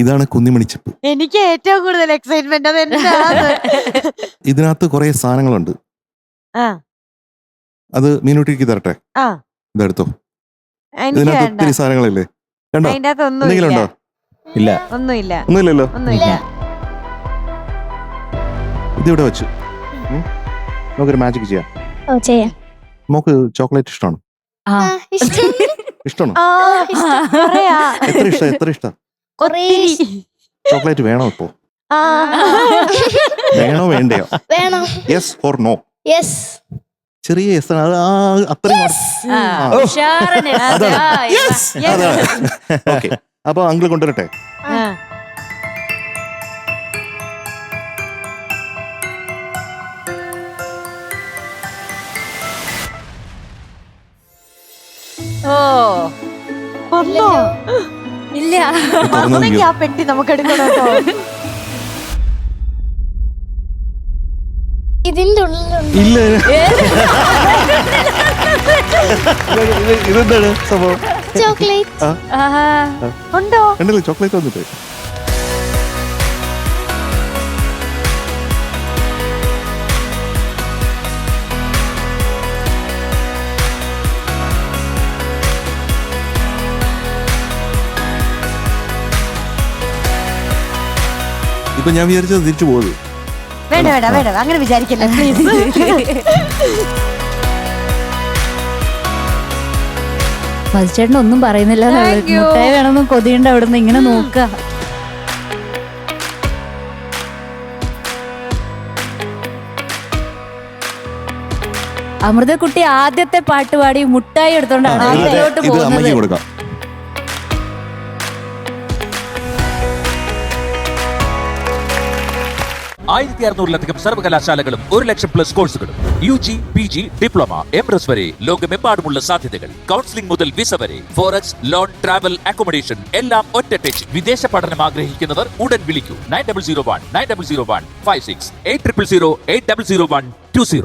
ഇതാണ് കുന്നിമണിച്ചപ്പ്. എനിക്ക് ഏറ്റവും കൂടുതൽ എക്സൈറ്റ്മെന്റ് അത് ഇതിനകത്ത് കുറെ സാധനങ്ങളുണ്ട്. അത് മീനുട്ടിക്ക് തരട്ടെ? ഇതെടുത്തോ. ഇതിനകത്ത് ഒത്തിരി സാധനങ്ങളില്ലേ? കണ്ടോ? എന്തെങ്കിലും ഉണ്ടോ? ഇല്ല, ഒന്നുമില്ലല്ലോ. ഇതിവിടെ വെച്ചു നമുക്കൊരു മാജിക് ചെയ്യാം. നമുക്ക് ചോക്ലേറ്റ് ഇഷ്ടമാണോ? ഇഷ്ടമാണോ? എത്ര ഇഷ്ടം? ചോക്ലേറ്റ് വേണോ ഇപ്പോ? വേണോ വേണ്ടയോ? Yes or no? ചെറിയ യെസ് ആണ്. അത് അത്രയും. ഓക്കെ, അപ്പൊ അങ്കിൾ കൊണ്ടുവരട്ടെ? ഇല്ല, ആ പെട്ടി നമുക്ക് എടുക്കണം കേട്ടോ. ഇതിന്റെ ഉള്ളിലുണ്ട്. ഇല്ല, ഇതെന്താണ് സംഭവം? ചോക്ലേറ്റ് ഉണ്ടോ? കണ്ടല്ലോ, ചോക്ലേറ്റ് വന്നിട്ട്. ഇപ്പൊ ഞാൻ വിചാരിച്ചത് തിരിച്ചു പോകുന്നത്. വേണ്ട, അങ്ങനെ വിചാരിക്കല്ലേ പ്ലീസ്. മതിച്ചേട്ടൻ ഒന്നും പറയുന്നില്ല. മുട്ടായി വേണമെന്ന് കൊതിയുണ്ട് അവിടുന്ന് ഇങ്ങനെ നോക്ക. അമൃതക്കുട്ടി ആദ്യത്തെ പാട്ട് പാടി മുട്ടായി എടുത്തോണ്ടാണ് അതിലോട്ട് പോകുന്നത്. 1600-ലധികം സർവകലാശാലകളും 1,00,000+ കോഴ്സുകളും UG, PG, ഡിപ്ലോമ, MS വരെ ലോകമെമ്പാടുമുള്ള സാധ്യതകൾ. കൗൺസിലിംഗ് മുതൽ വിസ വരെ, ഫോറക്സ്, ലോൺ, ട്രാവൽ, അക്കോമഡേഷൻ എല്ലാം ഒറ്റ ടച്ച്. വിദേശ പഠനം ആഗ്രഹിക്കുന്നവർ ഉടൻ വിളിക്കൂ. 9001 9001 56 8000 8001 20.